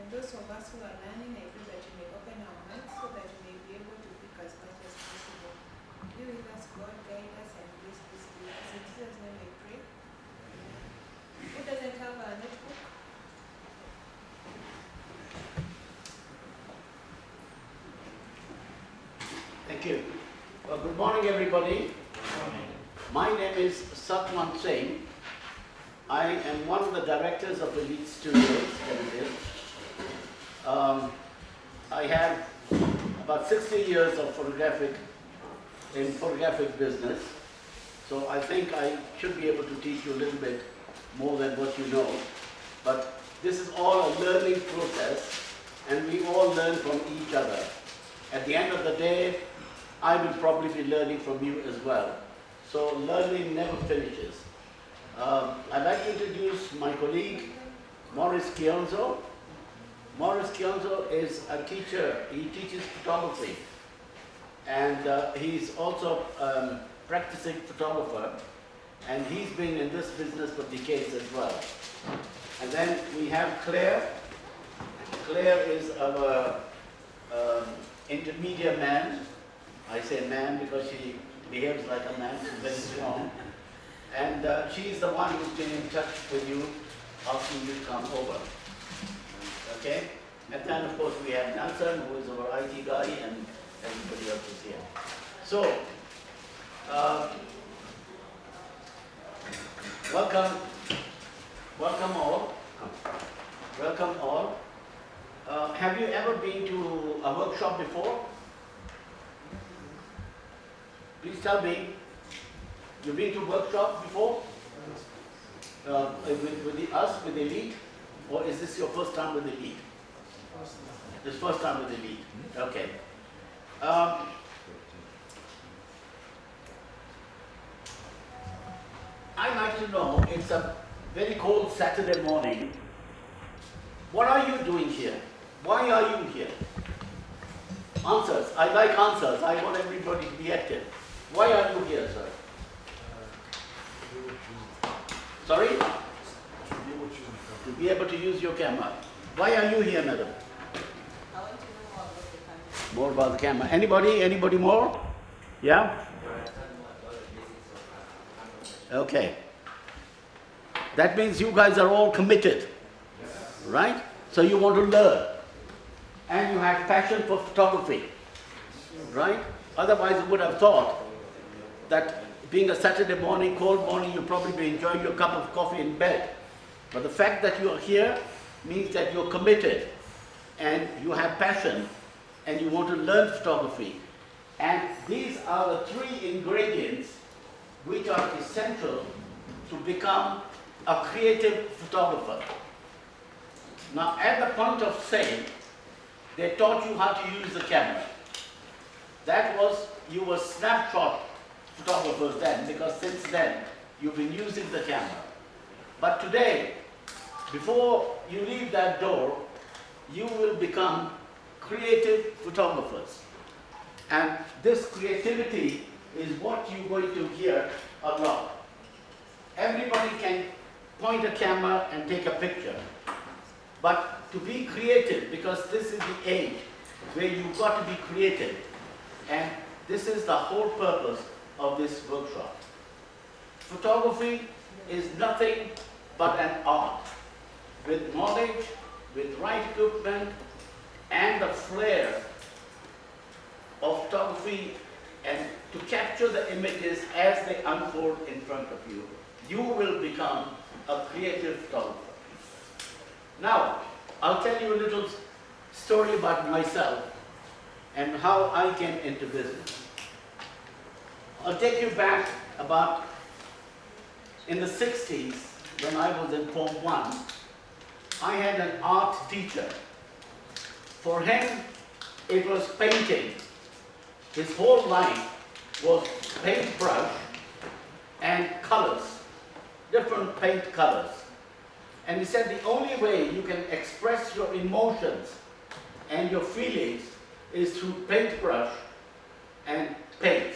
And those of us who are learning, I feel that you may open our minds so that you may be able to pick as much as possible. Be with us, God, guide us, and bless this day. As in Jesus' name I pray. Who doesn't have a notebook? Thank you. Well, good morning, everybody. My name is Satwan Singh. I am one of the directors of the Elite Studios Limited. I have about 60 years of photographic business, so I think I should be able to teach you a little bit more than what you know. But this is all a learning process, and we all learn from each other. At the end of the day, I will probably be learning from you as well. So learning never finishes. I'd like to introduce my colleague, Maurice Kionzo. Maurice Kionzo is a teacher. He teaches photography. And he's also a practicing photographer. And he's been in this business for decades as well. And then we have Claire. Claire is our intermediate man. I say man because she behaves like a man, she's very strong. And she's the one who's been in touch with you after you come over. Okay? And then of course we have Nelson, who is our IT guy, and everybody else is here. So, welcome all. Welcome all. Have you ever been to a workshop before? Please tell me, you've been to workshop before? With Elite? Or is this your first time with Elite? This first time with Elite. Okay. I'd like to know, it's a very cold Saturday morning. What are you doing here? Why are you here? Answers. I like answers. I want everybody to be active. Why are you here, sir? Sorry? To be able to use your camera. Why are you here, madam? I want to know more about the camera. More about the camera. Anybody? Anybody more? Yeah? Okay. That means you guys are all committed. Right? So you want to learn. And you have passion for photography. Right? Otherwise you would have thought that being a Saturday morning, cold morning, you'll probably be enjoying your cup of coffee in bed. But the fact that you are here means that you're committed and you have passion and you want to learn photography. And these are the three ingredients which are essential to become a creative photographer. Now, at the point of sale, they taught you how to use the camera. That was, you were snapshot photographers then, because since then, you've been using the camera. But today, before you leave that door, you will become creative photographers. And this creativity is what you're going to hear a lot. Everybody can point a camera and take a picture. But to be creative, because this is the age where you've got to be creative. And this is the whole purpose of this workshop. Photography is nothing but an art. With knowledge, with right equipment, and the flair of photography, and to capture the images as they unfold in front of you, you will become a creative photographer. Now, I'll tell you a little story about myself and how I came into business. I'll take you back about in the 60s when I was in Form 1. I had an art teacher. For him, it was painting. His whole life was paintbrush and colors, different paint colors. And he said the only way you can express your emotions and your feelings is through paintbrush and paint.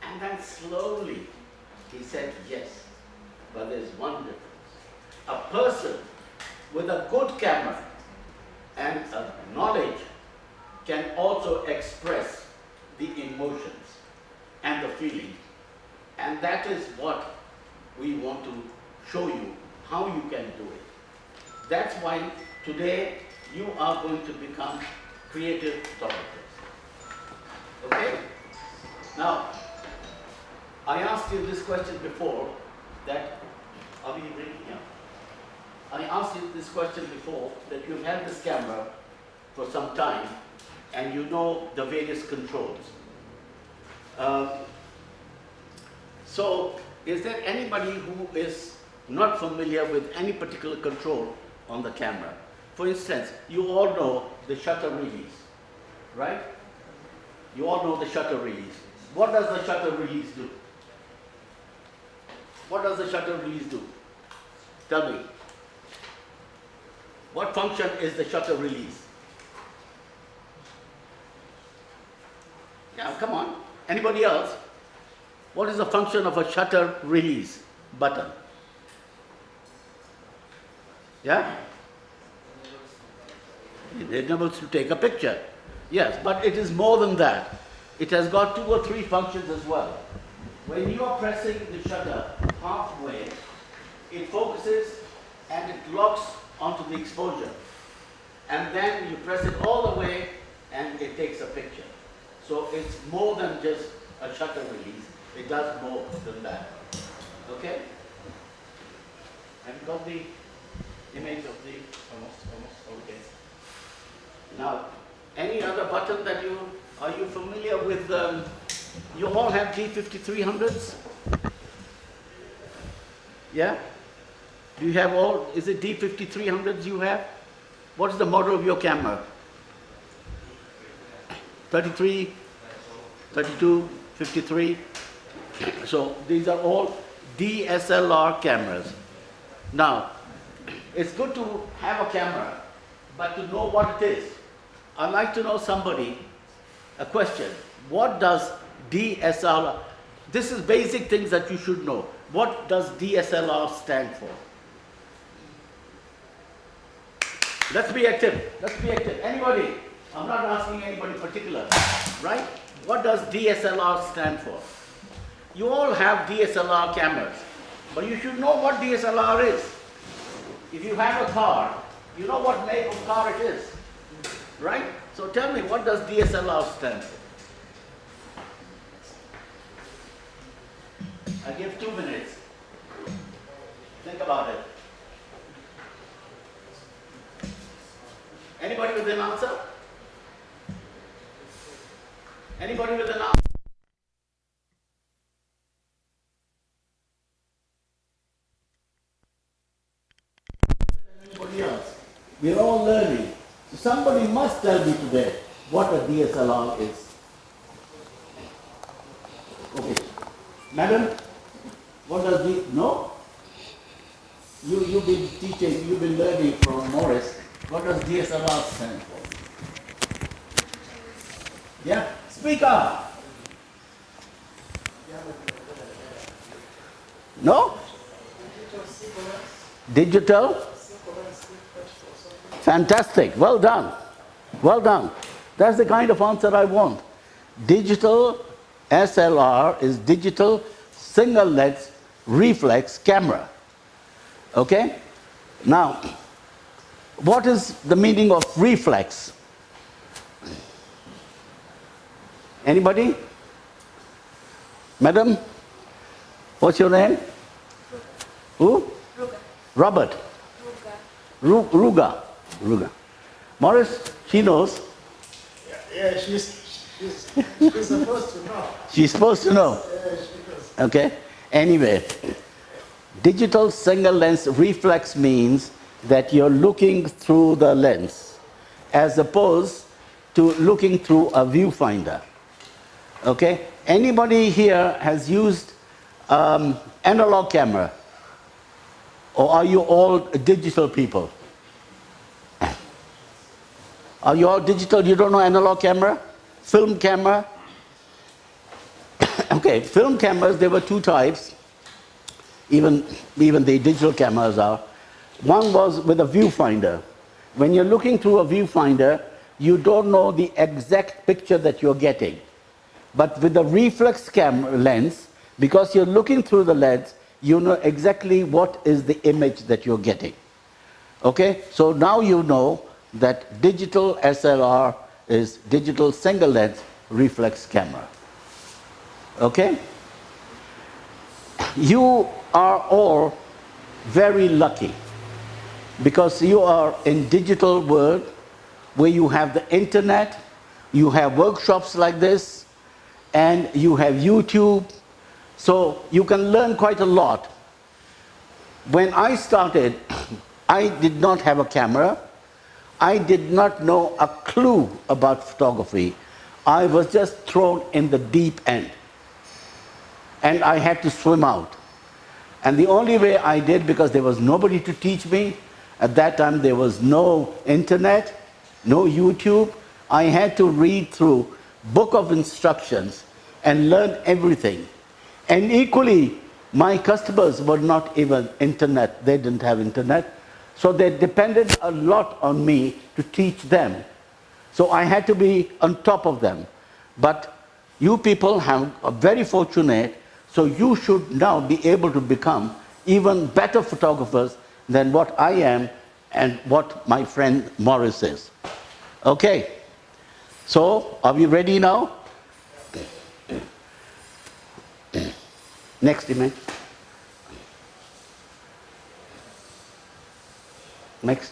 And then slowly he said, yes, but there's one difference. A person with a good camera and a knowledge can also express the emotions and the feelings. And that is what we want to show you, how you can do it. That's why today you are going to become creative photographers. Okay? Now, I asked you this question before, that, are we ready? Yeah. I asked you this question before, that you've had this camera for some time and you know the various controls. So, is there anybody who is not familiar with any particular control on the camera? For instance, you all know the shutter release, right? You all know the shutter release. What does the shutter release do? What does the shutter release do? Tell me. What function is the shutter release? Yeah, come on. Anybody else? What is the function of a shutter release button? Yeah? It enables to take a picture. Yes, but it is more than that. It has got 2 or 3 functions as well. When you are pressing the shutter halfway, it focuses and it locks onto the exposure. And then you press it all the way and it takes a picture. So it's more than just a shutter release. It does more than that. Okay? Have you got the image of the almost okay. Now, any other button that are you familiar with? You all have D5300s? Yeah? Do you have all, is it D5300s you have? What is the model of your camera? 33, 32, 53? So these are all DSLR cameras. Now, it's good to have a camera, but to know what it is. I'd like to know a question. What does DSLR, this is basic things that you should know. What does DSLR stand for? Let's be active. Let's be active. Anybody? I'm not asking anybody particular, right? What does DSLR stand for? You all have DSLR cameras, but you should know what DSLR is. If you have a car, you know what make of car it is, right? So tell me, what does DSLR stand for? I give 2 minutes. Think about it. Anybody with an answer? Anybody with an answer? Anybody else? We're all learning. So somebody must tell me today what a DSLR is. Okay. Madam, what does no? You've been teaching, you've been learning from Morris. What does DSLR stand for? Yeah? Speak up. No? Digital? Fantastic. Well done. Well done. That's the kind of answer I want. Digital SLR is digital single lens reflex camera. Okay? Now, what is the meaning of reflex? Anybody? Madam? What's your name? Who? Ruga. Robert. Ruga. Ruga. Morris, she knows. Yeah, she's supposed to know. She's supposed to know. Yeah, she does. Okay? Anyway, digital single lens reflex means that you're looking through the lens as opposed to looking through a viewfinder. Okay? Anybody here has used analog camera? Or are you all digital people? Are you all digital? You don't know analog camera? Film camera? Okay, film cameras, there were 2 types. Even the digital cameras are. One was with a viewfinder. When you're looking through a viewfinder, you don't know the exact picture that you're getting. But with the reflex camera lens, because you're looking through the lens, you know exactly what is the image that you're getting. Okay, so now you know that digital SLR is digital single lens reflex camera. Okay, you are all very lucky because you are in digital world where you have the internet, you have workshops like this, and you have YouTube, so you can learn quite a lot. When I started, I did not have a camera. I did not know a clue about photography. I was just thrown in the deep end. And I had to swim out. And the only way I did, because there was nobody to teach me, at that time there was no internet, no YouTube, I had to read through book of instructions and learn everything. And equally, my customers were not even internet, they didn't have internet. So they depended a lot on me to teach them. So I had to be on top of them. But you people are very fortunate, so you should now be able to become even better photographers than what I am and what my friend Morris is. Okay, so are we ready now? Next image. Next.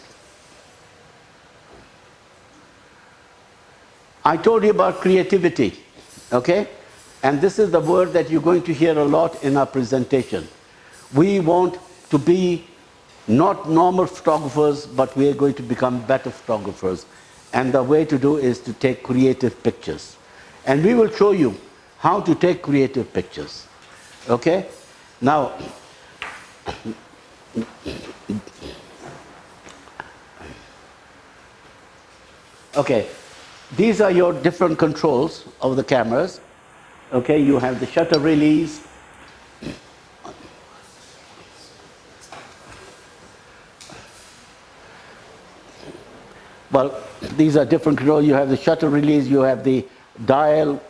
I told you about creativity, okay? And this is the word that you're going to hear a lot in our presentation. We want to be not normal photographers, but we are going to become better photographers. And the way to do is to take creative pictures. And we will show you how to take creative pictures, okay? Now, okay, these are your different controls of the cameras. Okay, you have the shutter release. Well, these are different controls. You have the shutter release, you have the dial,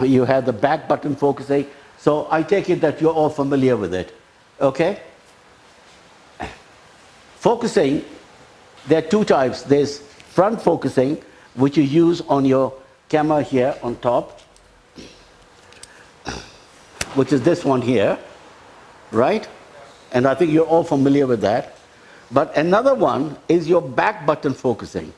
you have the back button focusing. So I take it that you're all familiar with it. Okay? Focusing, there are two types. There's front focusing, which you use on your camera here on top, which is this one here, right? And I think you're all familiar with that. But another one is your back button focusing.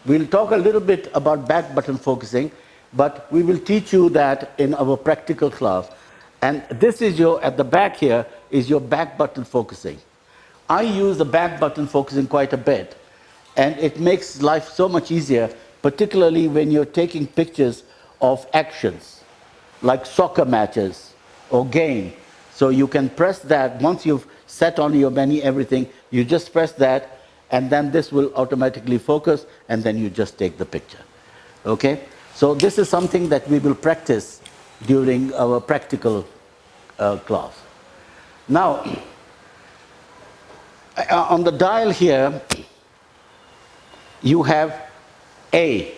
We'll talk a little bit about back button focusing, but we will teach you that in our practical class. And this is your, at the back here, is your back button focusing. I use the back button focusing quite a bit, and it makes life so much easier, particularly when you're taking pictures of actions, like soccer matches or game. So you can press that, once you've set on your menu everything, you just press that, and then this will automatically focus, and then you just take the picture. Okay? So this is something that we will practice during our practical class. Now, on the dial here, you have A,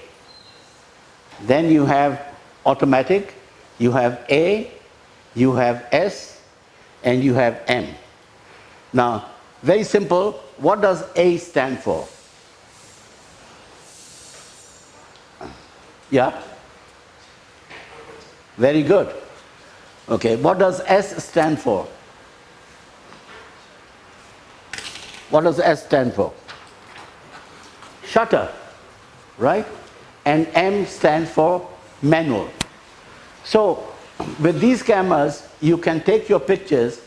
then you have automatic, you have A, you have S, and you have M. Now, very simple, what does A stand for? Yeah? Very good. Okay, what does S stand for? What does S stand for? Shutter, right? And M stands for manual. So, with these cameras, you can take your pictures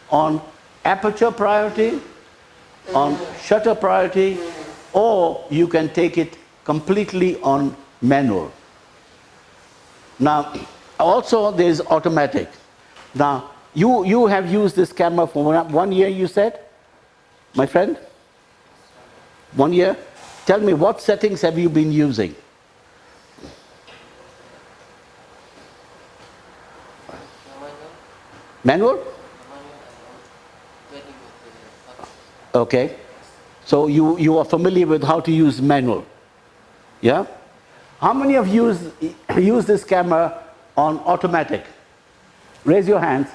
on aperture priority, on shutter priority, or you can take it completely on manual. Now, also there is automatic. Now, you have used this camera for 1 year, you said, my friend? 1 year? Tell me, what settings have you been using? Manual? Okay. So you are familiar with how to use manual. Yeah? How many of you use this camera on automatic? Raise your hands.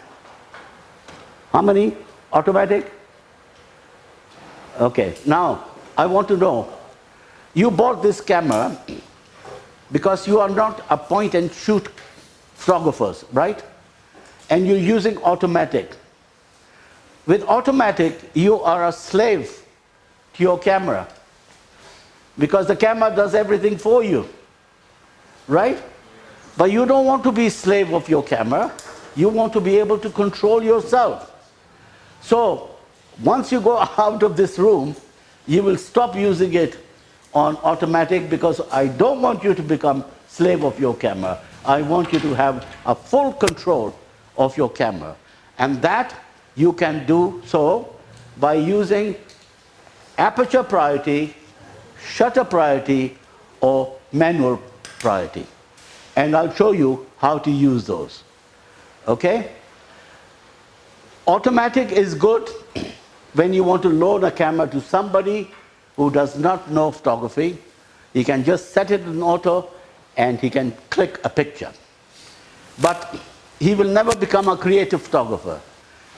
How many? Automatic? Okay, now I want to know, you bought this camera because you are not a point and shoot photographers, right? And you're using automatic. With automatic, you are a slave to your camera because the camera does everything for you, right? But you don't want to be a slave of your camera. You want to be able to control yourself. So once you go out of this room, you will stop using it on automatic because I don't want you to become slave of your camera. I want you to have a full control of your camera. And that you can do so by using aperture priority, shutter priority, or manual priority. And I'll show you how to use those. Okay? Automatic is good when you want to loan a camera to somebody who does not know photography. He can just set it in auto and he can click a picture. But he will never become a creative photographer.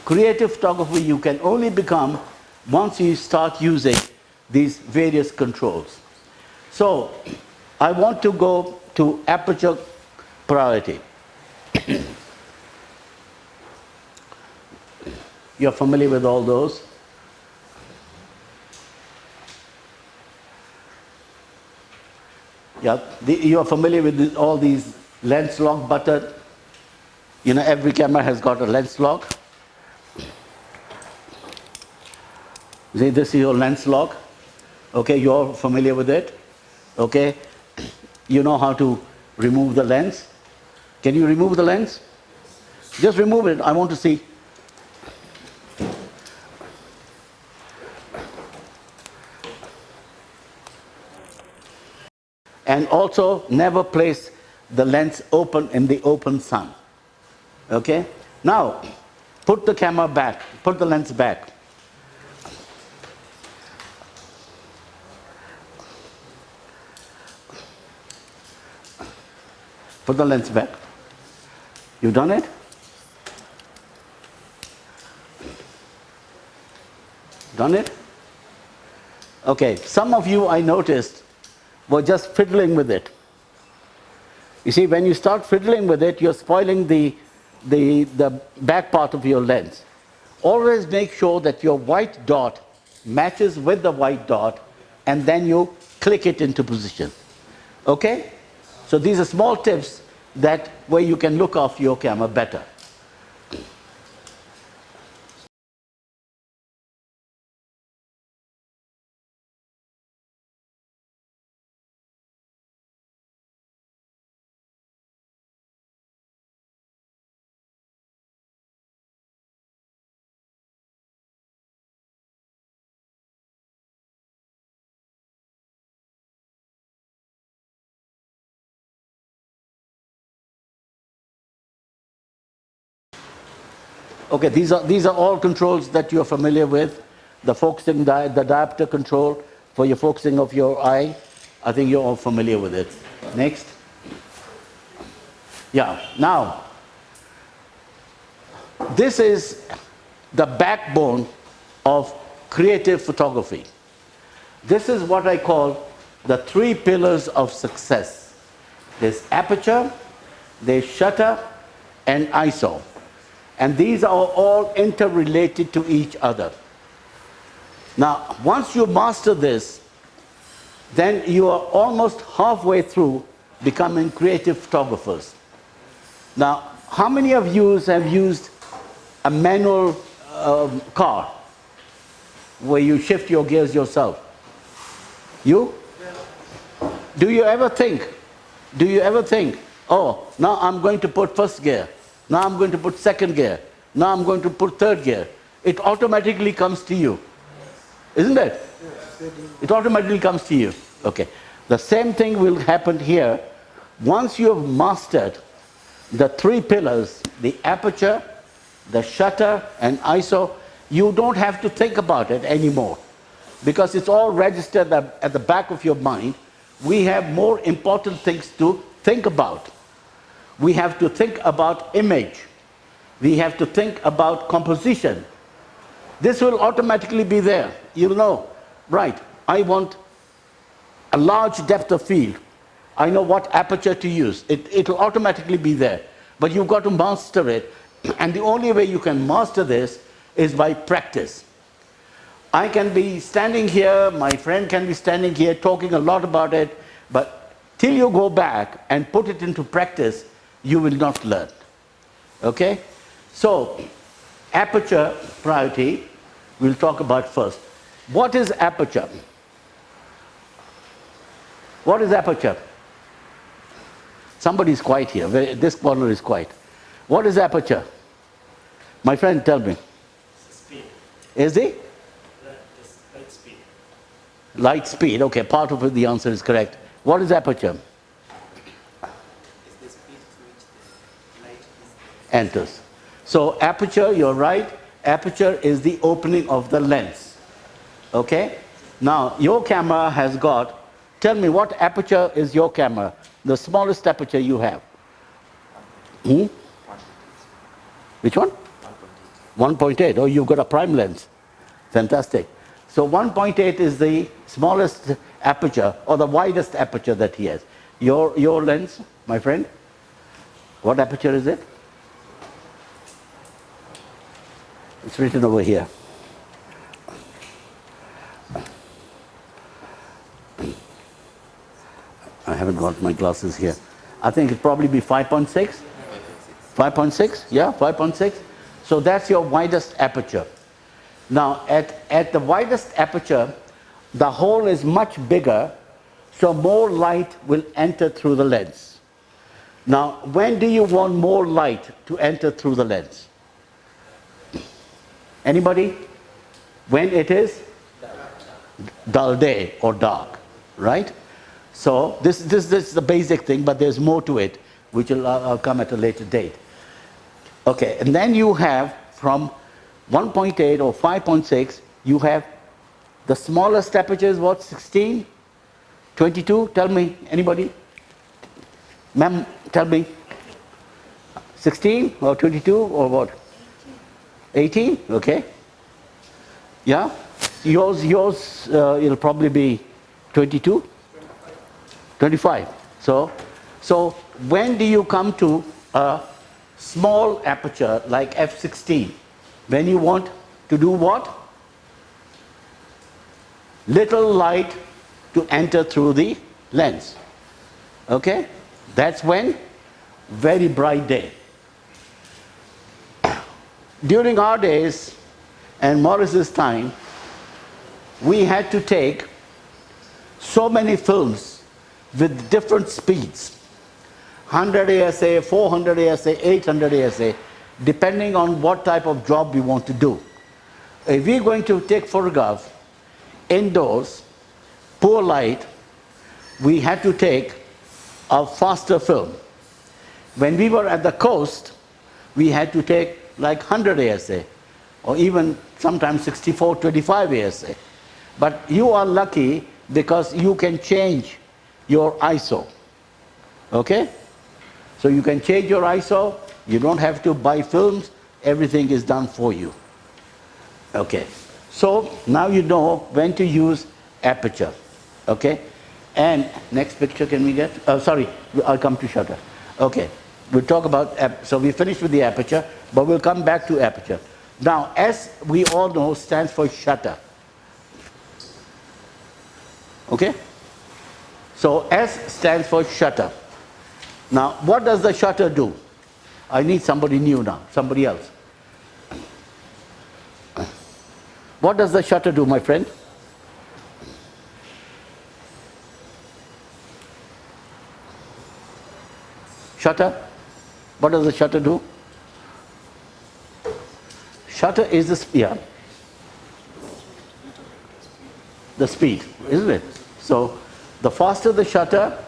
Creative photography you can only become once you start using these various controls. So I want to go to aperture priority. You're familiar with all those? Yeah, you're familiar with all these lens lock button. You know, every camera has got a lens lock. See, this is your lens lock. Okay, you're familiar with it. Okay, you know how to remove the lens. Can you remove the lens? Just remove it. I want to see. And also never place the lens open in the open sun. Okay? Now, put the camera back, put the lens back. Put the lens back. You done it? Done it? Okay, some of you I noticed were just fiddling with it. You see, when you start fiddling with it, you're spoiling the back part of your lens. Always make sure that your white dot matches with the white dot and then you click it into position. Okay? So these are small tips that where you can look after your camera better. Okay, these are all controls that you're familiar with. The focusing, the diopter control for your focusing of your eye. I think you're all familiar with it. Next. Yeah, now, this is the backbone of creative photography. This is what I call the 3 pillars of success. There's aperture, there's shutter, and ISO. And these are all interrelated to each other. Now, once you master this, then you are almost halfway through becoming creative photographers. Now, how many of you have used a manual car where you shift your gears yourself? You? Do you ever think, oh, now I'm going to put first gear. Now I'm going to put second gear. Now I'm going to put third gear. It automatically comes to you. Isn't it? It automatically comes to you. Okay. The same thing will happen here. Once you have mastered the 3 pillars, the aperture, the shutter, and ISO, you don't have to think about it anymore. because it's all registered at the back of your mind, we have more important things to think about. We have to think about image. We have to think about composition. This will automatically be there. You'll know, right, I want a large depth of field. I know what aperture to use. It'll automatically be there. But you've got to master it. And the only way you can master this is by practice. I can be standing here, my friend can be standing here talking a lot about it, but till you go back and put it into practice, you will not learn. Okay? So, aperture priority, we'll talk about first. What is aperture? What is aperture? Somebody is quiet here. This corner is quiet. What is aperture? My friend, tell me. Speed. Is it? Light speed. Light speed. Okay, part of it, the answer is correct. What is aperture? Is the speed to which the light is Enters. So aperture, you're right. Aperture is the opening of the lens. Okay? Now, your camera has got, tell me what aperture is your camera? The smallest aperture you have. Which one? 1.8. Oh, you've got a prime lens. Fantastic. So 1.8 is the smallest aperture or the widest aperture that he has. Your lens, my friend, what aperture is it? It's written over here. I haven't got my glasses here. I think it'd probably be 5.6. 5.6? Yeah, 5.6. So that's your widest aperture. Now, at the widest aperture, the hole is much bigger, so more light will enter through the lens. Now, when do you want more light to enter through the lens? Anybody? When it is dull day or dark, right? So this is the basic thing, but there's more to it, which I'll come at a later date. Okay, and then you have from 1.8 or 5.6, you have the smallest aperture is what, 16? 22? Tell me, anybody? Ma'am, tell me. 16 or 22 or what? 18? Okay. Yeah? Yours, it'll probably be 22? 25. So when do you come to a small aperture like f16? When you want to do what? Little light to enter through the lens. Okay? That's when? Very bright day. During our days and Morris's time, we had to take so many films with different speeds. 100 ASA, 400 ASA, 800 ASA, depending on what type of job we want to do. If we're going to take photographs indoors, poor light, we had to take a faster film. When we were at the coast, we had to take like 100 ASA, or even sometimes 64, 25 ASA. But you are lucky because you can change your ISO. Okay? So you can change your ISO, you don't have to buy films, everything is done for you. Okay. So now you know when to use aperture. Okay? And next picture can we get? Sorry, I'll come to shutter. Okay. We'll talk about, so we finished with the aperture, but we'll come back to aperture. Now, S, we all know, stands for shutter. Okay? So S stands for shutter. Now, what does the shutter do? I need somebody new now, somebody else. What does the shutter do, my friend? Shutter? What does the shutter do? Shutter is the speed, isn't it? So the faster the shutter,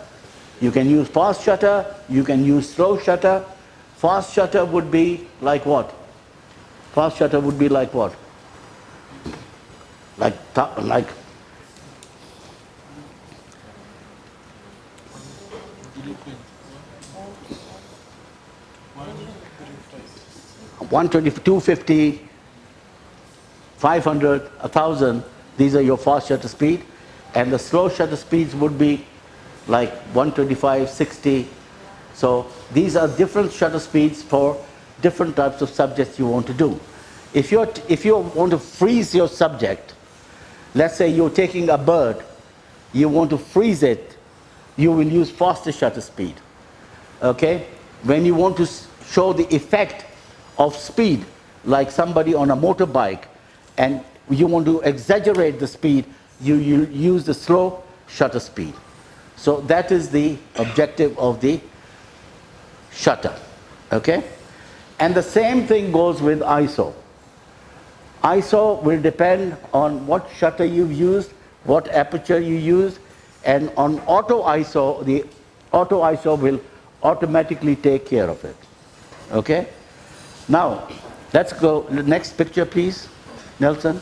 you can use fast shutter, you can use slow shutter. Fast shutter would be like what? Fast shutter would be like what? Like 120, 250, 500, 1000, these are your fast shutter speed, and the slow shutter speeds would be like 125, 60. So these are different shutter speeds for different types of subjects you want to do. If you want to freeze your subject, let's say you're taking a bird, you want to freeze it, you will use faster shutter speed. Okay? When you want to show the effect of speed, like somebody on a motorbike, and you want to exaggerate the speed, you use the slow shutter speed. So that is the objective of the shutter. Okay? And the same thing goes with ISO. ISO will depend on what shutter you've used, what aperture you use, and on auto ISO, the auto ISO will automatically take care of it. Okay? Now, let's go, next picture please, Nelson.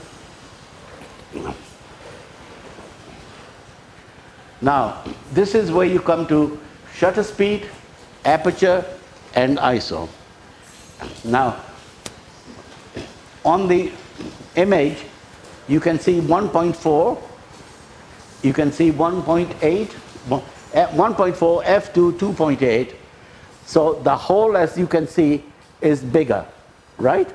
Now, this is where you come to shutter speed, aperture, and ISO. Now, on the image, you can see 1.4, you can see 1.8, 1.4 f to 2.8. So the hole, as you can see, is bigger, right?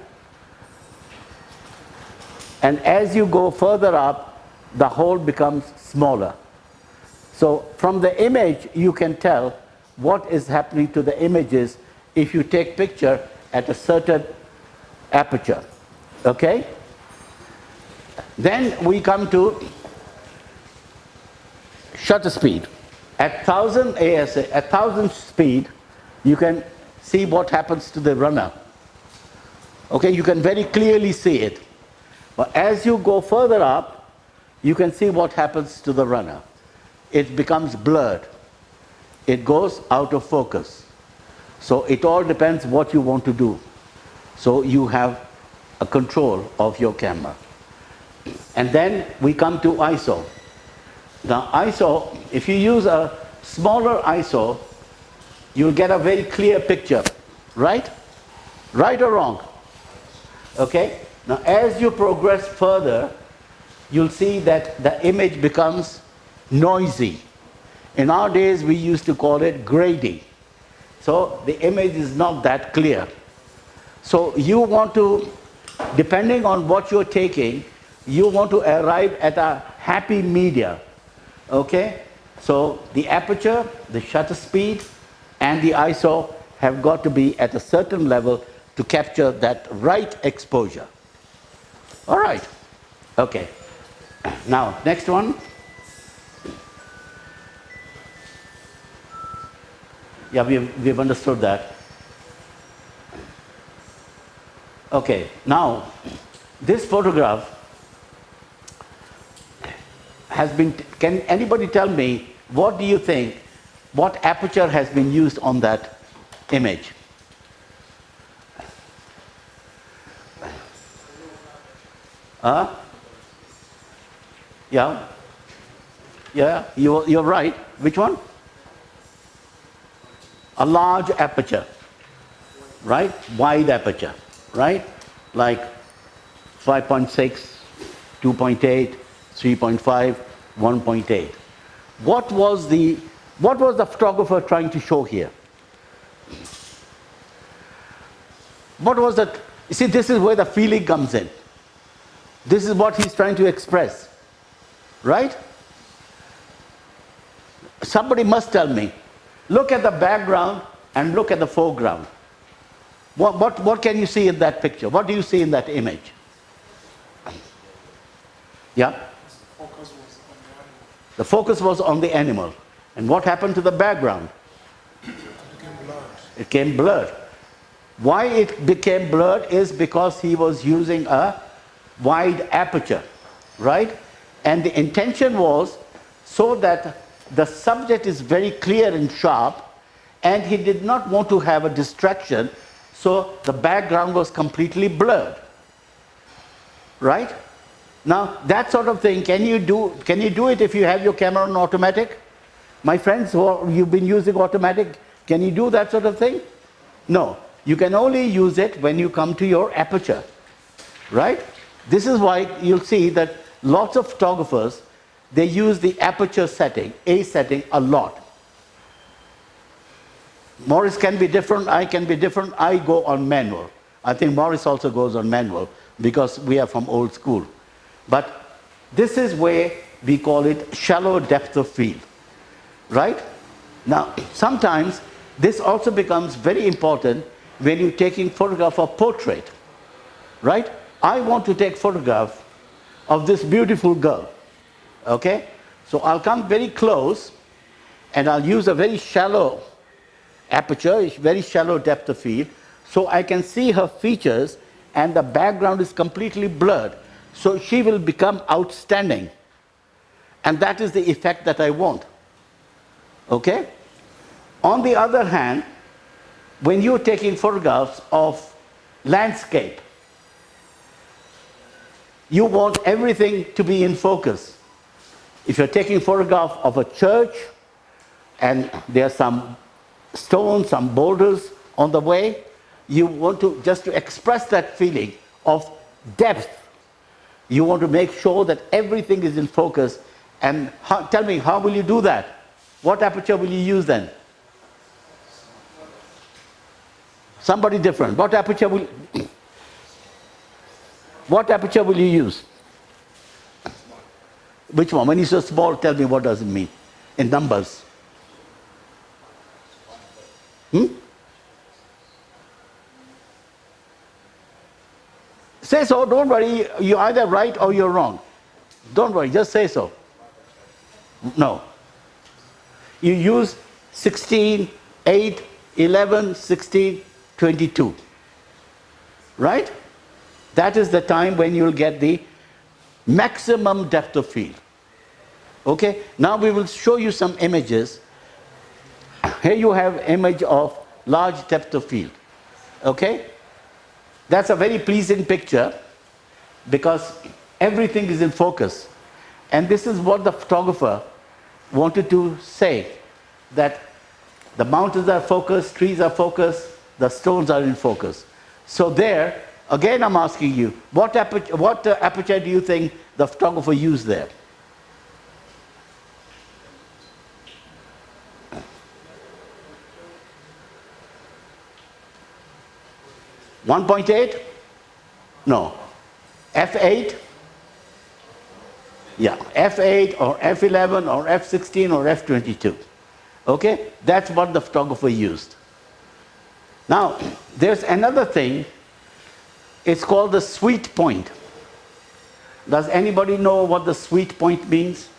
And as you go further up, the hole becomes smaller. So from the image, you can tell what is happening to the images if you take picture at a certain aperture. Okay? Then we come to shutter speed. At 1000 ASA, at 1000 speed, you can see what happens to the runner. Okay, you can very clearly see it. But as you go further up, you can see what happens to the runner. It becomes blurred. It goes out of focus. So it all depends what you want to do. So you have a control of your camera. And then we come to ISO. Now ISO, if you use a smaller ISO, you'll get a very clear picture, right? Right or wrong? Okay? Now as you progress further, you'll see that the image becomes noisy. In our days, we used to call it grainy. So the image is not that clear. So you want to, depending on what you're taking, you want to arrive at a happy media. Okay? So the aperture, the shutter speed, and the ISO have got to be at a certain level to capture that right exposure. All right. Okay. Now, next one. Yeah, we've understood that. Okay, now, this photograph has been, can anybody tell me, what do you think, what aperture has been used on that image? Yeah? Yeah, you're right. Which one? A large aperture, right? Wide aperture, right? Like 5.6, 2.8, 3.5, 1.8. What was the photographer trying to show here? What was that? You see, this is where the feeling comes in. This is what he's trying to express, right? Somebody must tell me. Look at the background and look at the foreground. What can you see in that picture? What do you see in that image? Yeah? The focus was on the animal. And what happened to the background? It became blurred. Why it became blurred is because he was using a wide aperture, right? And the intention was so that the subject is very clear and sharp, and he did not want to have a distraction, so the background was completely blurred, right? Now that sort of thing, can you do it if you have your camera on automatic? My friends, you've been using automatic, can you do that sort of thing? No. You can only use it when you come to your aperture, right? This is why you'll see that lots of photographers, they use the aperture setting, A setting, a lot. Morris can be different, I can be different, I go on manual. I think Morris also goes on manual because we are from old school. But this is where we call it shallow depth of field, right? Now, sometimes this also becomes very important when you're taking photograph of portrait, right? I want to take photograph of this beautiful girl, okay? So I'll come very close and I'll use a very shallow aperture, very shallow depth of field, so I can see her features and the background is completely blurred. So she will become outstanding. And that is the effect that I want. Okay? On the other hand, when you're taking photographs of landscape, you want everything to be in focus. If you're taking photograph of a church and there are some stones, some boulders on the way, you want to just to express that feeling of depth. You want to make sure that everything is in focus. And tell me, how will you do that? What aperture will you use then? Somebody different. What aperture will you use? Which one? When you say small, tell me what does it mean in numbers. Say so, don't worry, you're either right or you're wrong. Don't worry, just say so. No. You use 16, 8, 11, 16, 22. Right? That is the time when you'll get the maximum depth of field. Okay? Now we will show you some images. Here you have image of large depth of field. Okay? That's a very pleasing picture because everything is in focus. And this is what the photographer wanted to say, that the mountains are focused, trees are focused, the stones are in focus. So there, again I'm asking you, what aperture do you think the photographer used there? .8? No. F8? Yeah, F8 or F11 or F16 or F22. Okay? That's what the photographer used. Now, there's another thing. It's called the sweet point. Does anybody know what the sweet point means?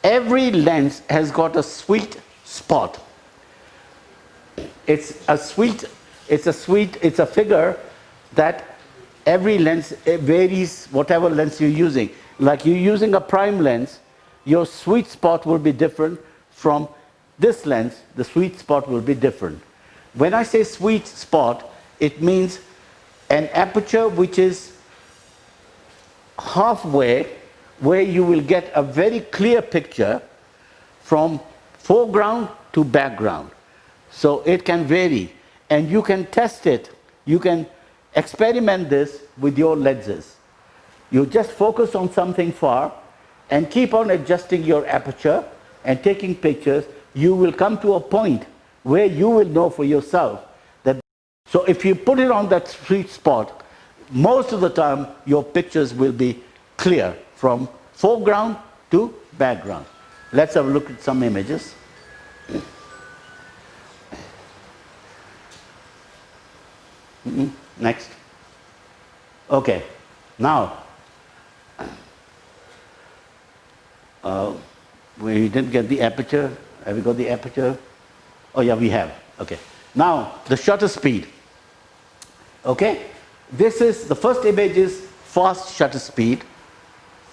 Every lens has got a sweet spot. It's a figure that every lens varies, whatever lens you're using. Like you're using a prime lens, your sweet spot will be different from this lens, the sweet spot will be different. When I say sweet spot, it means an aperture which is halfway, where you will get a very clear picture from foreground to background. So it can vary. And you can test it, you can experiment this with your lenses. You just focus on something far and keep on adjusting your aperture and taking pictures. You will come to a point where you will know for yourself that. So if you put it on that sweet spot, most of the time your pictures will be clear from foreground to background. Let's have a look at some images. Next. Okay, now, we didn't get the aperture. Have we got the aperture? Oh yeah, we have. Okay. Now, the shutter speed. Okay, this is, the first image is fast shutter speed,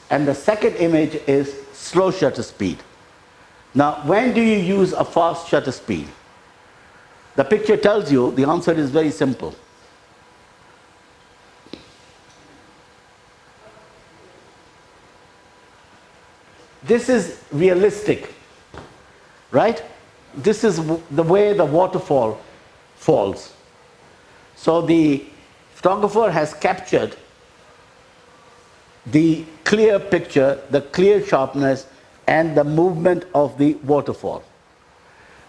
and the second image is slow shutter speed. Now, when do you use a fast shutter speed? The picture tells you, the answer is very simple. This is realistic. right? This is the way the waterfall falls. So the photographer has captured the clear picture, the clear sharpness, and the movement of the waterfall.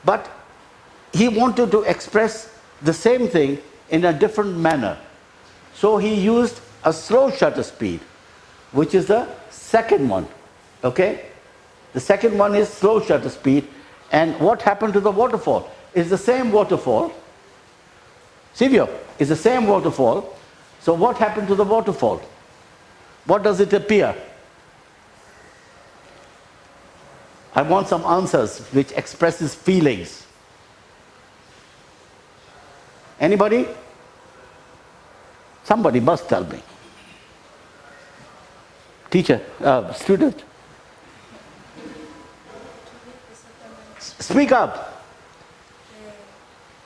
But he wanted to express the same thing in a different manner. So he used a slow shutter speed, which is the second one. Okay? The second one is slow shutter speed. And what happened to the waterfall? It's the same waterfall. Silvio, it's the same waterfall. So what happened to the waterfall? What does it appear? I want some answers which expresses feelings. Anybody? Somebody must tell me. Teacher, student. Speak up.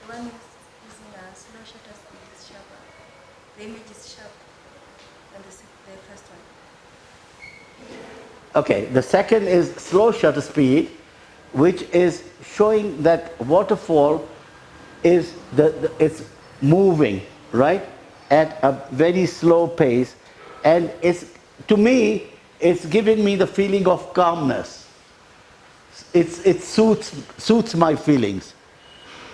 The one using a slow shutter speed is sharper. The image is sharp than the first one. Okay, the second is slow shutter speed, which is showing that waterfall is it's moving, right, at a very slow pace, and it's, to me, it's giving me the feeling of calmness. It suits my feelings.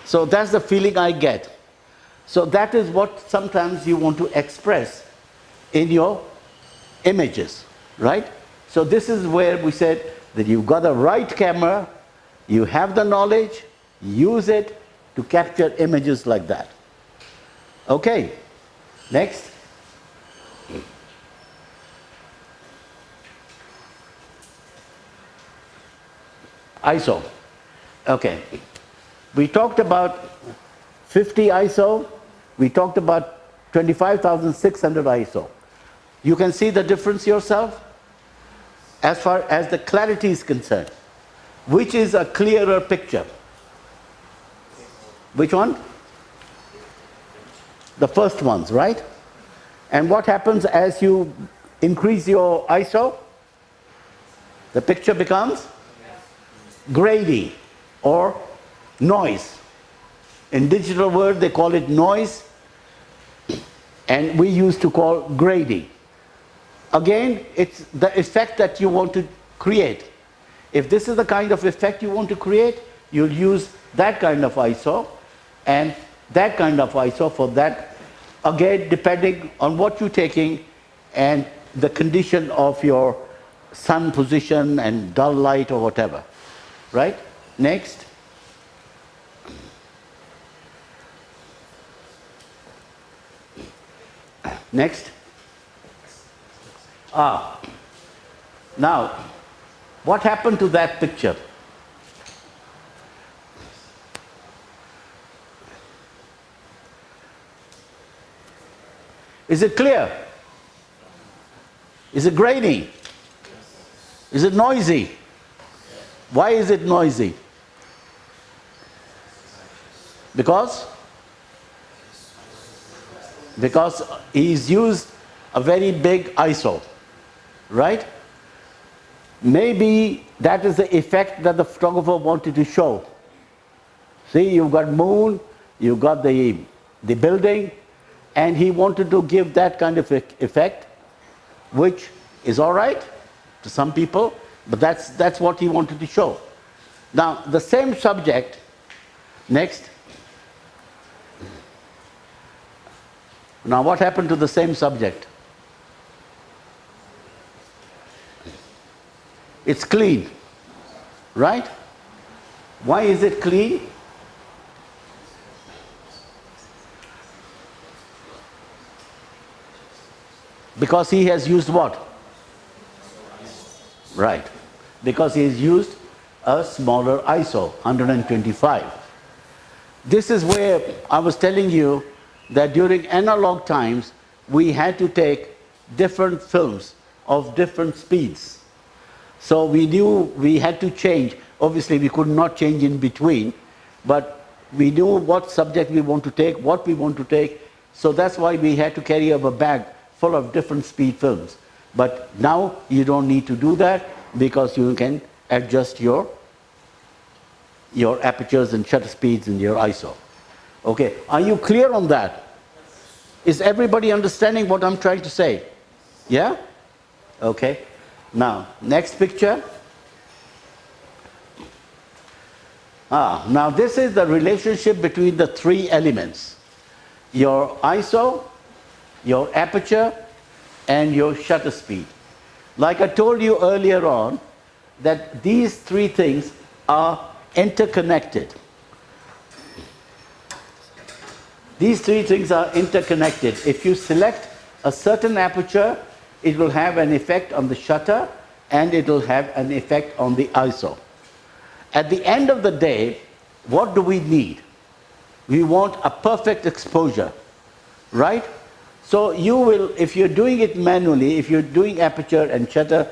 So that's the feeling I get. So that is what sometimes you want to express in your images, right? So this is where we said that you've got the right camera, you have the knowledge, use it to capture images like that. Okay, next. ISO. Okay, we talked about 50 ISO, we talked about 25,600 ISO. You can see the difference yourself as far as the clarity is concerned. Which is a clearer picture? Which one? The first ones, right? And what happens as you increase your ISO? The picture becomes grainy or noise. In digital world they call it noise, and we used to call grading. Again, it's the effect that you want to create. If this is the kind of effect you want to create, you'll use that kind of ISO and that kind of ISO for that. Again, depending on what you're taking and the condition of your sun position and dull light or whatever. Right? Next. Next. Now, what happened to that picture? Is it clear? Is it grainy? Is it noisy? Why is it noisy? Because he's used a very big ISO, right? Maybe that is the effect that the photographer wanted to show. See, you've got moon, you've got the building, and he wanted to give that kind of effect, which is all right to some people, but that's what he wanted to show. Now, the same subject, next. Now, what happened to the same subject? It's clean, right? Why is it clean? Because he has used what? Right. Because he has used a smaller ISO, 125. This is where I was telling you that during analog times, we had to take different films of different speeds. So we knew we had to change. Obviously, we could not change in between, but we knew what subject we want to take, what we want to take. So that's why we had to carry up a bag full of different speed films. But now you don't need to do that because you can adjust your your apertures and shutter speeds and your ISO. Okay, are you clear on that? Is everybody understanding what I'm trying to say? Yeah? Okay. Now, next picture. Now this is the relationship between the three elements. Your ISO, your aperture, and your shutter speed. Like I told you earlier on, that these three things are interconnected. These three things are interconnected. If you select a certain aperture, it will have an effect on the shutter and it will have an effect on the ISO. At the end of the day, what do we need? We want a perfect exposure, right? So you will, if you're doing it manually, if you're doing aperture and shutter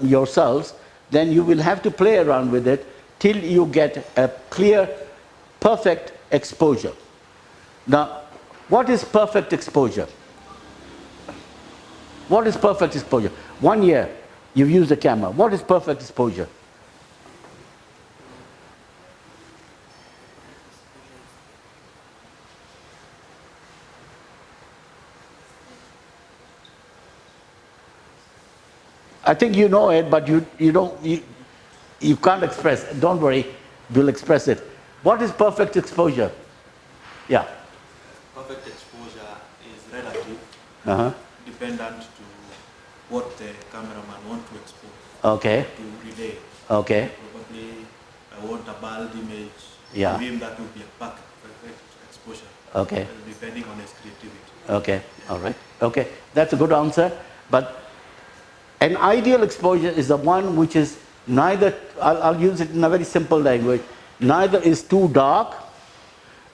yourselves, then you will have to play around with it till you get a clear, perfect exposure. Now, what is perfect exposure? What is perfect exposure? 1 year, you've used a camera. What is perfect exposure? I think you know it, but you can't express. Don't worry, we'll express it. What is perfect exposure? Yeah. Perfect exposure is relative, Uh-huh. dependent to what the cameraman wants to expose. Okay. To relay. Okay. Probably I want a bald image. Yeah. To him that will be a perfect exposure. Okay. Depending on his creativity. Okay. All right. Okay. That's a good answer. But an ideal exposure is the one which is neither, I'll use it in a very simple language, neither is too dark,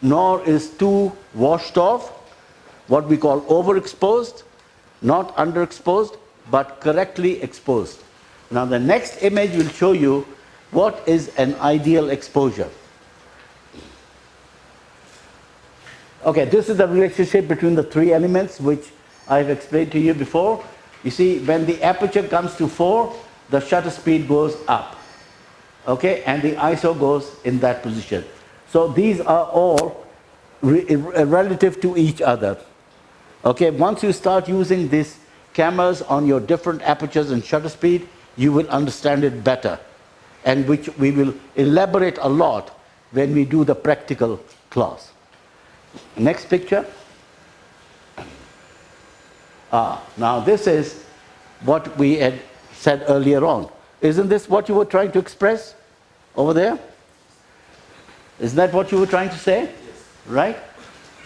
nor is too washed off, what we call overexposed, not underexposed, but correctly exposed. Now the next image will show you what is an ideal exposure. Okay, this is the relationship between the three elements which I've explained to you before. You see, when the aperture comes to 4, the shutter speed goes up. Okay, and the ISO goes in that position. So these are all relative to each other. Okay, once you start using these cameras on your different apertures and shutter speed, you will understand it better, and which we will elaborate a lot when we do the practical class. Next picture. Now this is what we had said earlier on. Isn't this what you were trying to express over there? Isn't that what you were trying to say? Yes. Right?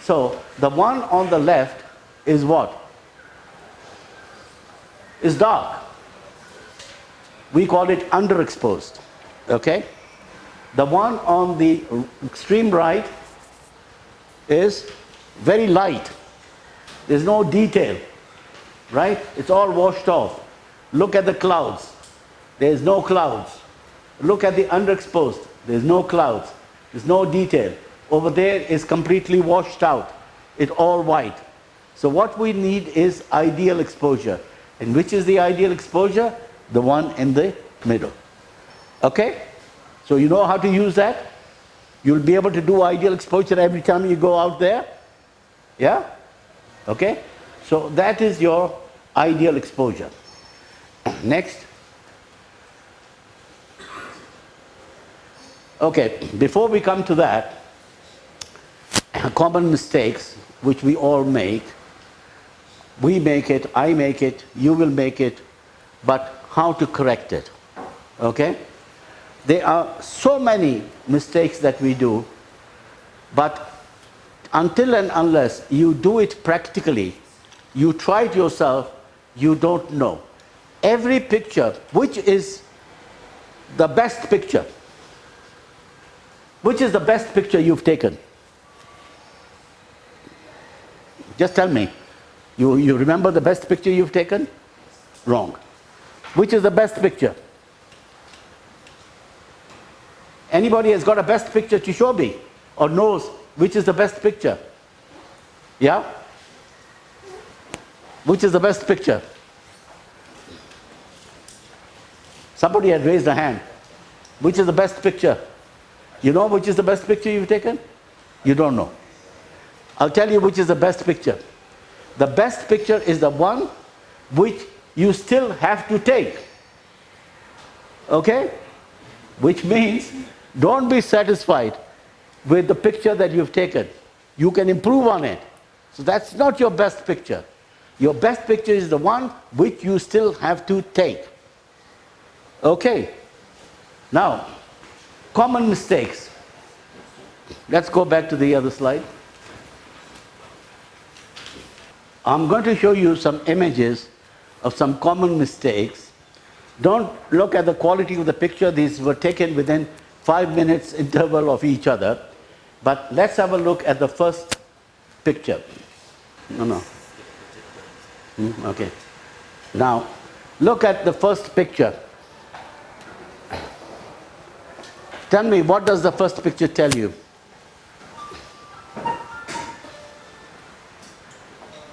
So the one on the left is what? Is dark. We call it underexposed. Okay? The one on the extreme right is very light. There's no detail. Right? It's all washed off. Look at the clouds. There's no clouds. Look at the underexposed. There's no clouds. There's no detail. Over there is completely washed out. It's all white. So what we need is ideal exposure. And which is the ideal exposure? The one in the middle. Okay? So you know how to use that? You'll be able to do ideal exposure every time you go out there. Yeah? Okay? So that is your ideal exposure. Next. Okay, before we come to that, common mistakes which we all make. We make it, I make it, you will make it, but how to correct it. Okay? There are so many mistakes that we do, but until and unless you do it practically, you try it yourself, you don't know. Every picture, which is the best picture? Which is the best picture you've taken? Just tell me. You remember the best picture you've taken? Wrong. Which is the best picture? Anybody has got a best picture to show me? Or knows which is the best picture? Yeah? Which is the best picture? Somebody had raised a hand. Which is the best picture? You know which is the best picture you've taken? You don't know. I'll tell you which is the best picture. The best picture is the one which you still have to take. Okay? Which means don't be satisfied with the picture that you've taken. You can improve on it. So that's not your best picture. Your best picture is the one which you still have to take. Okay? Now, common mistakes. Let's go back to the other slide. I'm going to show you some images of some common mistakes. Don't look at the quality of the picture. These were taken within 5 minutes interval of each other. But let's have a look at the first picture. No. Okay. Now, look at the first picture. Tell me, what does the first picture tell you?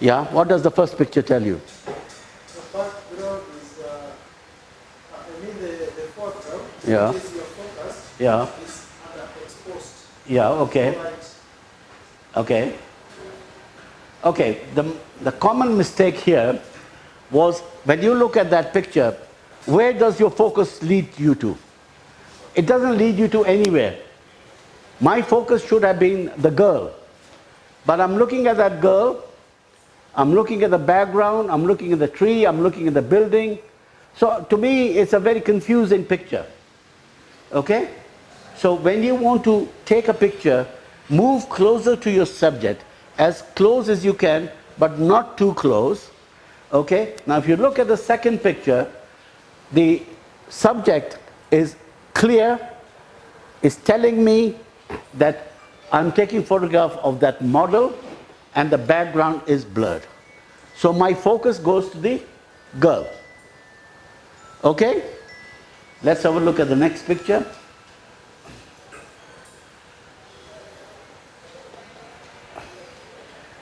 Yeah, what does the first picture tell you? The background is, I mean the foreground. Yeah. Is your focus. Yeah. Is underexposed. Yeah, okay. Light. Okay. Okay, the common mistake here was when you look at that picture, where does your focus lead you to? It doesn't lead you to anywhere. My focus should have been the girl. But I'm looking at that girl, I'm looking at the background, I'm looking at the tree, I'm looking at the building. So to me, it's a very confusing picture. Okay? So when you want to take a picture, move closer to your subject, as close as you can, but not too close. Okay? Now if you look at the second picture, the subject is clear, is telling me that I'm taking photograph of that model and the background is blurred. So my focus goes to the girl. Okay? Let's have a look at the next picture.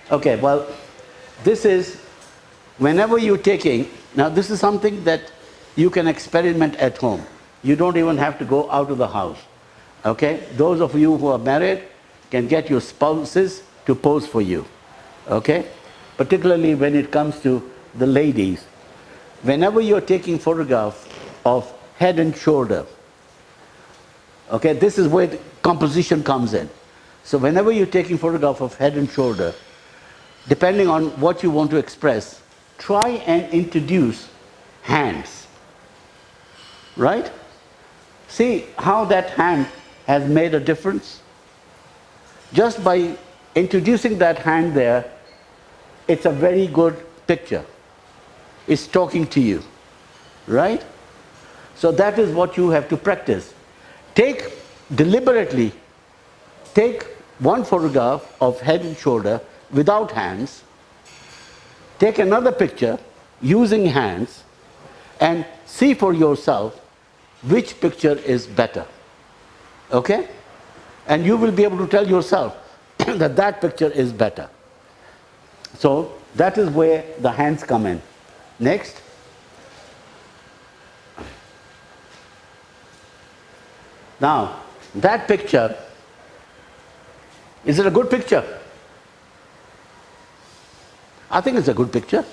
Okay, well, this is whenever you're taking, now this is something that you can experiment at home. You don't even have to go out of the house. Okay? Those of you who are married can get your spouses to pose for you. Okay? Particularly when it comes to the ladies. Whenever you're taking photographs of head and shoulder, okay, this is where the composition comes in. So whenever you're taking photograph of head and shoulder, depending on what you want to express, try and introduce hands. Right? See how that hand has made a difference? Just by introducing that hand there, it's a very good picture. It's talking to you. Right? So that is what you have to practice. Deliberately take one photograph of head and shoulder without hands, take another picture using hands, and see for yourself which picture is better. Okay? And you will be able to tell yourself that that picture is better. So that is where the hands come in. Next. Now, that picture, is it a good picture? I think it's a good picture.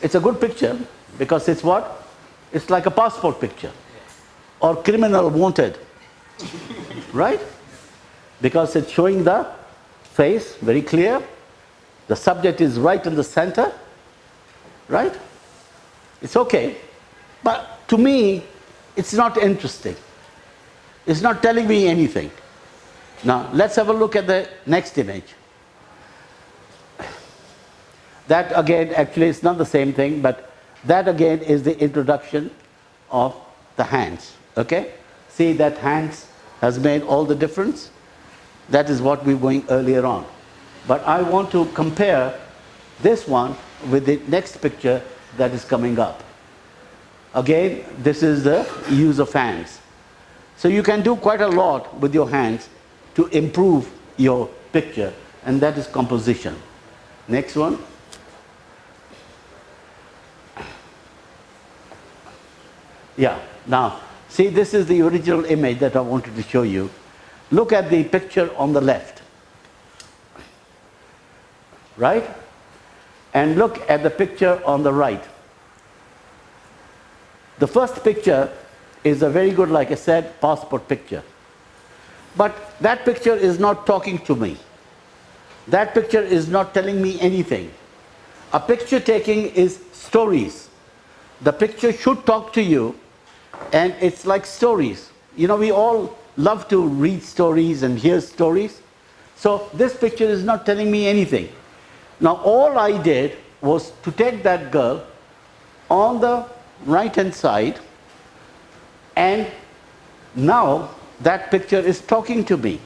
It's a good picture because it's what? It's like a passport picture or criminal wanted, right? Because it's showing the face very clear. The subject is right in the center, right? It's okay. But to me, it's not interesting. It's not telling me anything. Now, let's have a look at the next image. That again, actually it's not the same thing, but that again is the introduction of the hands. Okay? See that hands has made all the difference? That is what we were going earlier on. But I want to compare this one with the next picture that is coming up. Again, this is the use of hands. So you can do quite a lot with your hands to improve your picture, and that is composition. Next one. Yeah, now See, this is the original image that I wanted to show you. Look at the picture on the left, right? And look at the picture on the right. The first picture is a very good, like I said, passport picture. But that picture is not talking to me. That picture is not telling me anything. A picture taking is stories. The picture should talk to you, and it's like stories. You know, we all love to read stories and hear stories. So this picture is not telling me anything. Now all I did was to take that girl on the right hand side, and now that picture is talking to me,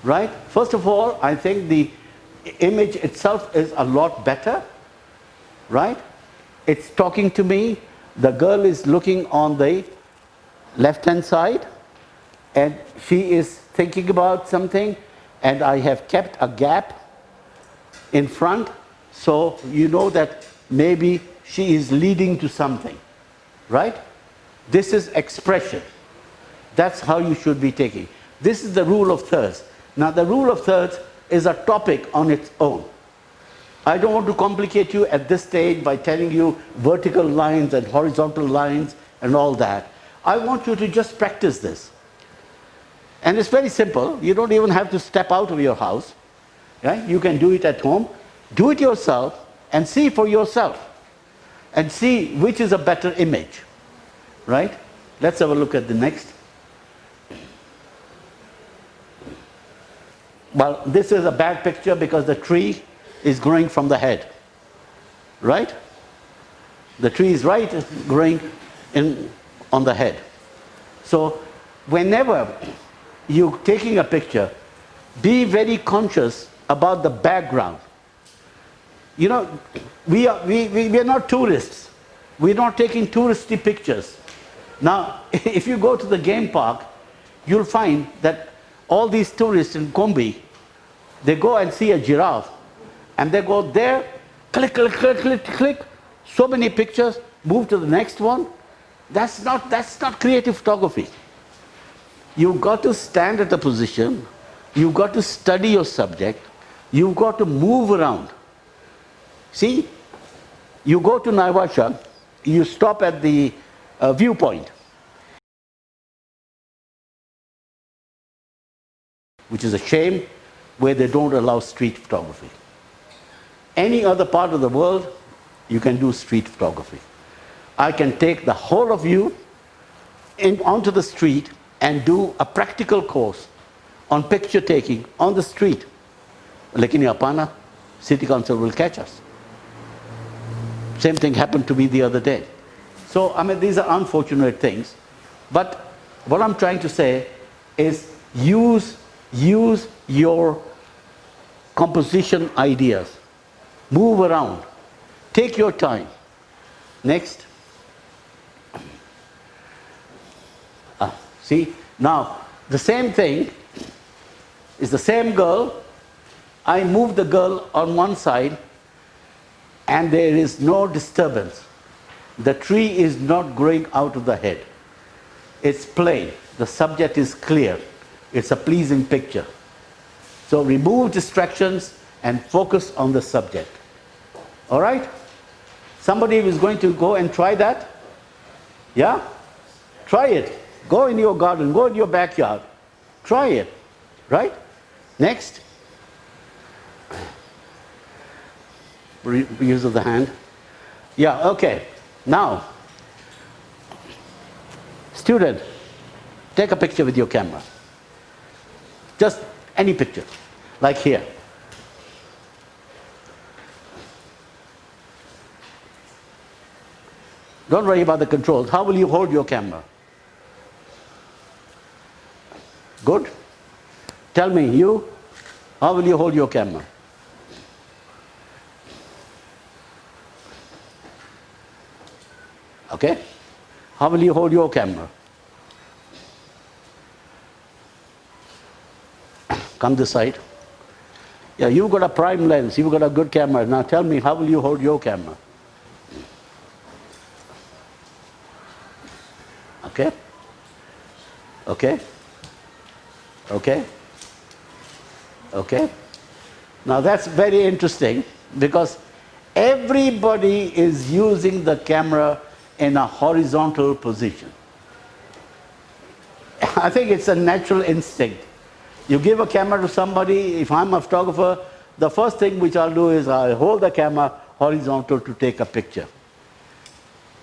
right? First of all, I think the image itself is a lot better, right? It's talking to me. The girl is looking on the left hand side, and she is thinking about something, and I have kept a gap in front, so you know that maybe she is leading to something, right? This is expression. That's how you should be taking. This is the rule of thirds. Now the rule of thirds is a topic on its own. I don't want to complicate you at this stage by telling you vertical lines and horizontal lines and all that. I want you to just practice this. And it's very simple. You don't even have to step out of your house. Right? You can do it at home. Do it yourself and see for yourself. And see which is a better image. Right? Let's have a look at the next. Well, this is a bad picture because the tree is growing from the head. Right? The tree is growing on the head. So whenever you're taking a picture, be very conscious about the background. You know, we are not tourists. We're not taking touristy pictures. Now, if you go to the game park, you'll find that all these tourists in Kombi, they go and see a giraffe, and they go there, click, click, click, click, click, so many pictures, move to the next one. That's not creative photography. You've got to stand at a position, you've got to study your subject, you've got to move around. See, you go to Naivasha, you stop at the viewpoint, which is a shame, where they don't allow street photography. Any other part of the world, you can do street photography. I can take the whole of you onto the street and do a practical course on picture taking on the street. Lekin Yapana, City Council will catch us. Same thing happened to me the other day. So, I mean, these are unfortunate things. But what I'm trying to say is use your composition ideas. Move around. Take your time. Next. See, now the same thing is the same girl. I move the girl on one side and there is no disturbance. The tree is not growing out of the head. It's plain. The subject is clear. It's a pleasing picture. So remove distractions and focus on the subject. All right? Somebody is going to go and try that? Yeah? Try it. Go in your garden, go in your backyard. Try it. Right? Next. Use of the hand. Yeah, okay. Now, student, take a picture with your camera. Just any picture, like here. Don't worry about the controls. How will you hold your camera? Good? Tell me, you, how will you hold your camera? Okay? How will you hold your camera? Come this side. Yeah, you've got a prime lens, you've got a good camera. Now tell me, how will you hold your camera? Okay? Okay? Okay? Okay? Now that's very interesting because everybody is using the camera in a horizontal position. I think it's a natural instinct. You give a camera to somebody, if I'm a photographer, the first thing which I'll do is I'll hold the camera horizontal to take a picture.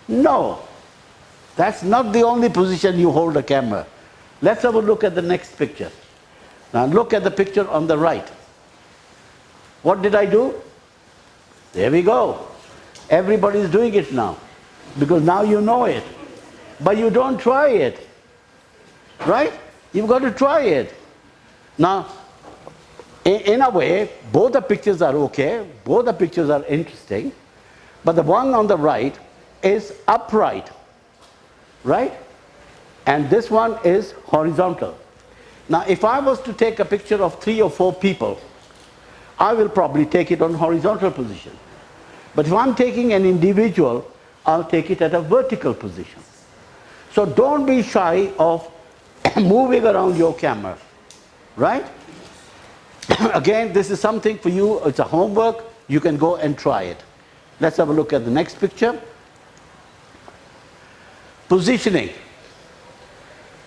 No, that's not the only position you hold the camera. Let's have a look at the next picture. Now look at the picture on the right. What did I do? There we go. Everybody's doing it now because now you know it. But you don't try it. Right? You've got to try it. Now, in a way, both the pictures are okay, both the pictures are interesting, but the one on the right is upright, right? And this one is horizontal. Now, if I was to take a picture of 3 or 4 people, I will probably take it on horizontal position. But if I'm taking an individual, I'll take it at a vertical position. So don't be shy of moving around your camera, right? Again, this is something for you, it's a homework, you can go and try it. Let's have a look at the next picture. Positioning.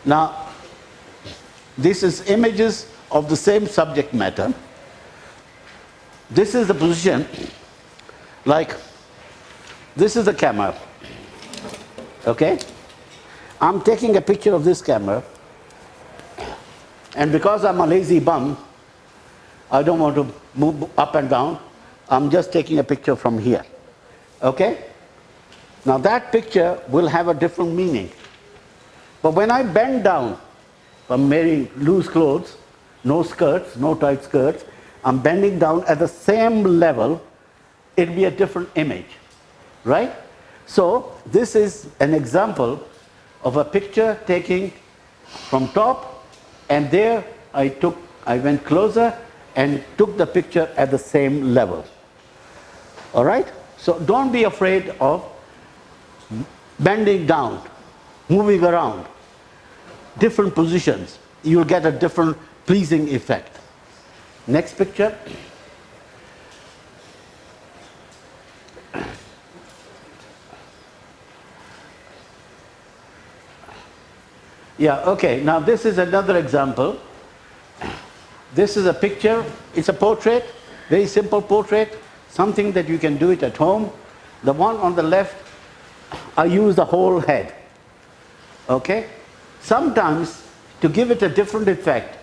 Now, this is images of the same subject matter. This is the position, like, this is the camera, okay? I'm taking a picture of this camera, and because I'm a lazy bum, I don't want to move up and down. I'm just taking a picture from here. Okay? Now that picture will have a different meaning. But when I bend down, I'm wearing loose clothes, no skirts, no tight skirts, I'm bending down at the same level, it'll be a different image. Right? So this is an example of a picture taking from top, and there I went closer and took the picture at the same level. All right? So don't be afraid of bending down, moving around, different positions. You'll get a different pleasing effect. Next picture. Yeah, okay, now this is another example. This is a picture, it's a portrait, very simple portrait, something that you can do it at home. The one on the left, I use the whole head. Okay? Sometimes, to give it a different effect,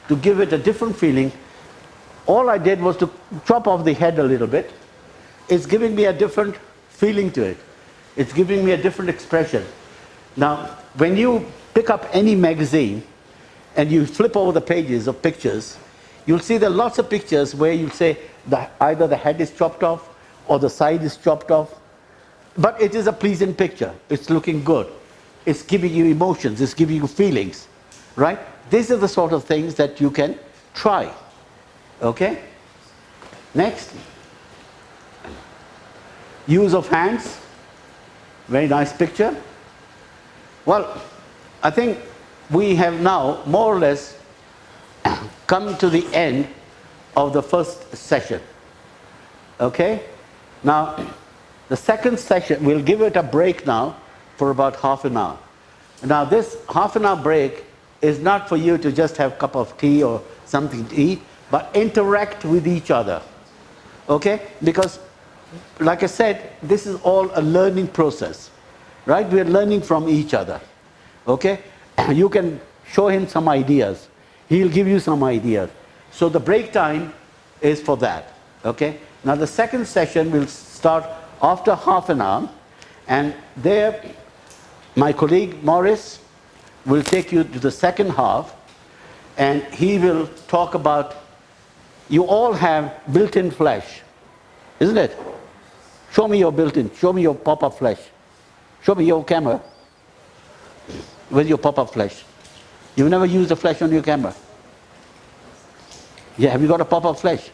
to give it a different feeling, all I did was to chop off the head a little bit. It's giving me a different feeling to it. It's giving me a different expression. Now, when you pick up any magazine and you flip over the pages of pictures, you'll see there are lots of pictures where you say either the head is chopped off or the side is chopped off. But it is a pleasing picture. It's looking good. It's giving you emotions. It's giving you feelings. Right? These are the sort of things that you can try. Okay? Next. Use of hands. Very nice picture. Well, I think we have now more or less come to the end of the first session. Okay? Now, the second session, we'll give it a break now for about half an hour. Now, this half an hour break is not for you to just have a cup of tea or something to eat, but interact with each other. Okay? Because, like I said, this is all a learning process. Right? We're learning from each other. Okay? You can show him some ideas. He'll give you some ideas. So the break time is for that. Okay? Now the second session will start after half an hour, and there my colleague Morris will take you to the second half, and he will talk about, you all have built-in flash, isn't it? Show me your built-in, show me your pop-up flash. Show me your camera. Where's your pop-up flash? You've never used a flash on your camera? Yeah, have you got a pop-up flash?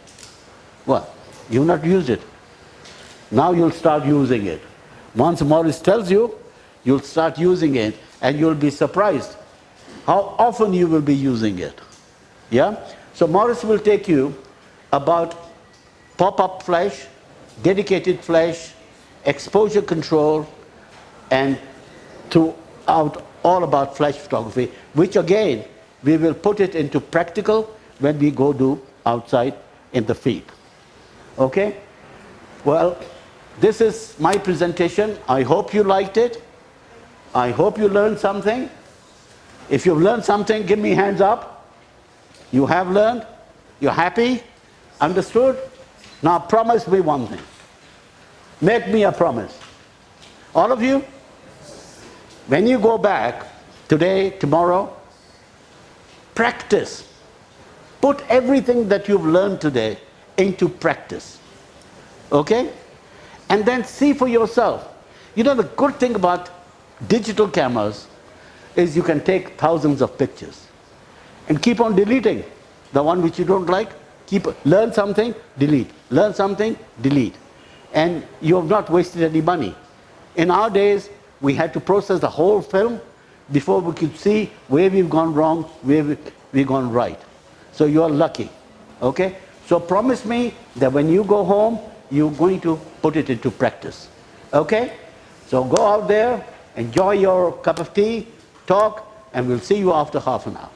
What? You've not used it. Now you'll start using it. Once Morris tells you, you'll start using it, and you'll be surprised. how often you will be using it. Yeah? So Morris will take you about pop-up flash, dedicated flash, exposure control, and throughout all about flash photography, which again, we will put it into practical when we go do outside in the field. Okay? Well, this is my presentation. I hope you liked it. I hope you learned something. If you've learned something, give me hands up. You have learned? You're happy? Understood? Now promise me one thing. Make me a promise. All of you? When you go back, today, tomorrow, practice. Put everything that you've learned today into practice. Okay? And then see for yourself. You know, the good thing about digital cameras is you can take thousands of pictures and keep on deleting the one which you don't like. Learn something, delete. Learn something, delete. And you have not wasted any money. In our days, we had to process the whole film before we could see where we've gone wrong, where we've gone right. So you're lucky. Okay? So promise me that when you go home, you're going to put it into practice. Okay? So go out there, enjoy your cup of tea, talk, and we'll see you after half an hour.